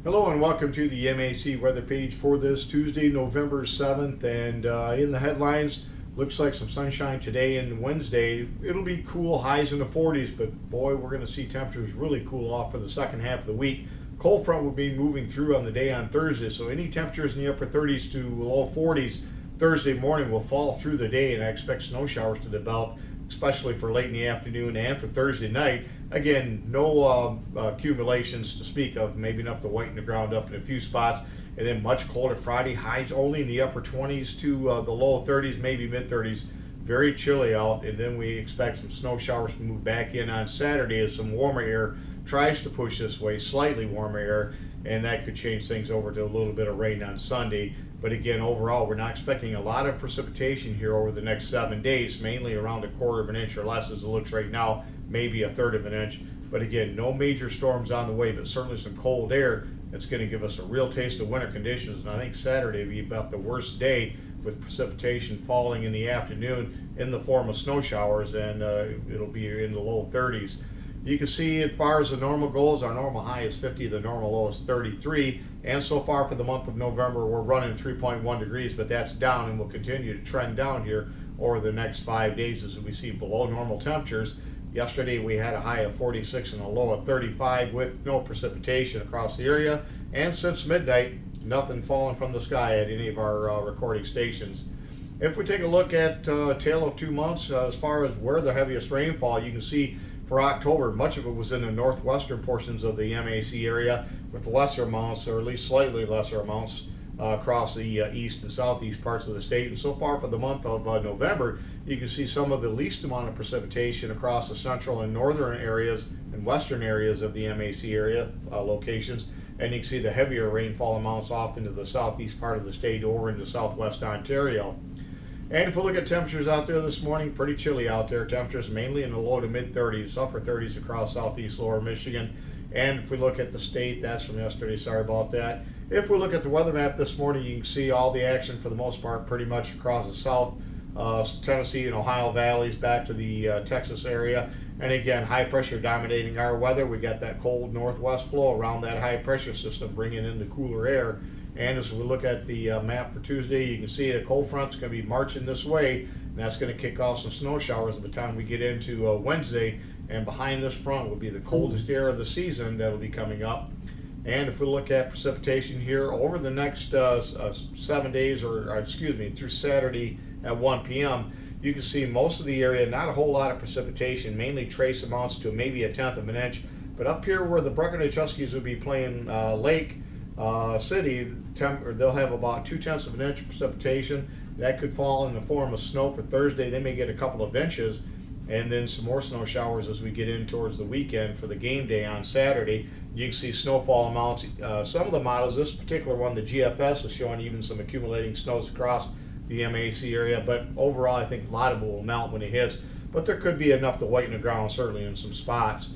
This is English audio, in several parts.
Hello and welcome to the MAC weather page for this Tuesday, November 7th. And in the headlines, looks like some sunshine today and Wednesday. It'll be cool, highs in the 40s, but boy, we're going to see temperatures really cool off for the second half of the week. Cold front will be moving through on the day on Thursday, so any temperatures in the upper 30s to low 40s Thursday morning will fall through the day, and I expect snow showers to develop, especially for late in the afternoon and for Thursday night. Again, no accumulations to speak of, maybe enough to whiten the ground up in a few spots. And then much colder Friday, highs only in the upper 20s to the low 30s, maybe mid 30s. Very chilly out, and then we expect some snow showers to move back in on Saturday as some warmer air tries to push this way, slightly warmer air, and that could change things over to a little bit of rain on Sunday. But again, overall, we're not expecting a lot of precipitation here over the next 7 days, mainly around 1/4 of an inch or less as it looks right now, maybe 1/3 of an inch. But again, no major storms on the way, but certainly some cold air that's going to give us a real taste of winter conditions. And I think Saturday will be about the worst day, with precipitation falling in the afternoon in the form of snow showers, and it'll be in the low 30s. You can see as far as the normal goes, our normal high is 50, the normal low is 33, and so far for the month of November we're running 3.1 degrees, but that's down and will continue to trend down here over the next 5 days as we see below normal temperatures. Yesterday we had a high of 46 and a low of 35 with no precipitation across the area, and since midnight nothing falling from the sky at any of our recording stations. If we take a look at tale of 2 months, as far as where the heaviest rainfall, you can see for October, much of it was in the northwestern portions of the MAC area, with lesser amounts, or at least slightly lesser amounts, across the east and southeast parts of the state. And so far for the month of November, you can see some of the least amount of precipitation across the central and northern areas and western areas of the MAC area locations. And you can see the heavier rainfall amounts off into the southeast part of the state over into southwest Ontario. And if we look at temperatures out there this morning, pretty chilly out there. Temperatures mainly in the low to mid 30s, upper 30s across southeast lower Michigan. And if we look at the state, that's from yesterday, sorry about that. If we look at the weather map this morning, you can see all the action for the most part pretty much across the south Tennessee and Ohio valleys back to the Texas area. And again, high pressure dominating our weather. We got that cold northwest flow around that high pressure system bringing in the cooler air. And as we look at the map for Tuesday, you can see a cold front's going to be marching this way, and that's going to kick off some snow showers by the time we get into Wednesday. And behind this front will be the coldest air of the season that'll be coming up. And if we look at precipitation here over the next 7 days, or excuse me, through Saturday at 1 p.m., you can see most of the area, not a whole lot of precipitation, mainly trace amounts to maybe 1/10 of an inch. But up here where the Breckenridge Huskies will be playing Lake City, they'll have about 2/10 of an inch of precipitation. That could fall in the form of snow for Thursday. They may get a couple of inches, and then some more snow showers as we get in towards the weekend for the game day on Saturday. You can see snowfall amounts. Some of the models, this particular one, the GFS, is showing even some accumulating snows across the MAC area, but overall I think a lot of it will melt when it hits, but there could be enough to whiten the ground certainly in some spots.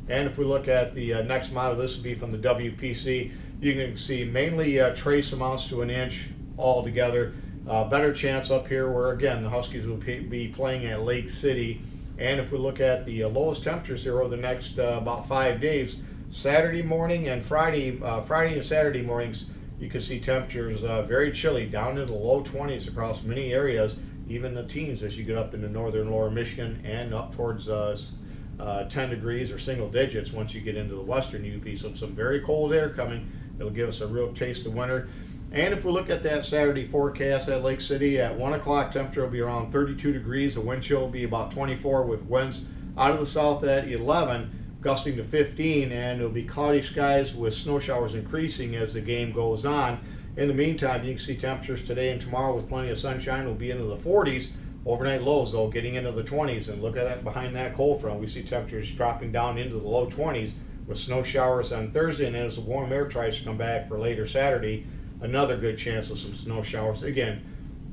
And if we look at the next model, this would be from the WPC. You can see mainly trace amounts to an inch altogether. Better chance up here where, again, the Huskies will be playing at Lake City. And if we look at the lowest temperatures here over the next about 5 days, Saturday morning and Friday and Saturday mornings, you can see temperatures very chilly, down in the low 20s across many areas, even the teens as you get up into northern lower Michigan and up towards 10 degrees or single digits once you get into the western UP. So some very cold air coming. It'll give us a real taste of winter. And if we look at that Saturday forecast at Lake City, at 1 o'clock temperature will be around 32 degrees. The wind chill will be about 24 with winds out of the south at 11, gusting to 15, and it'll be cloudy skies with snow showers increasing as the game goes on. In the meantime, you can see temperatures today and tomorrow with plenty of sunshine will be into the 40s. Overnight lows, though, getting into the 20s, and look at that behind that cold front. We see temperatures dropping down into the low 20s with snow showers on Thursday, and as the warm air tries to come back for later Saturday, another good chance of some snow showers. Again,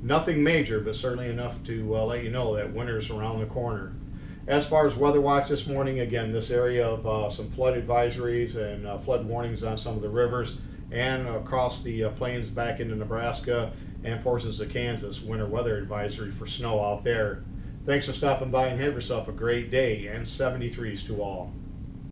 nothing major, but certainly enough to let you know that winter's around the corner. As far as weather watch this morning, again, this area of some flood advisories and flood warnings on some of the rivers and across the plains back into Nebraska and portions of Kansas, winter weather advisory for snow out there. Thanks for stopping by and have yourself a great day, and 73s to all.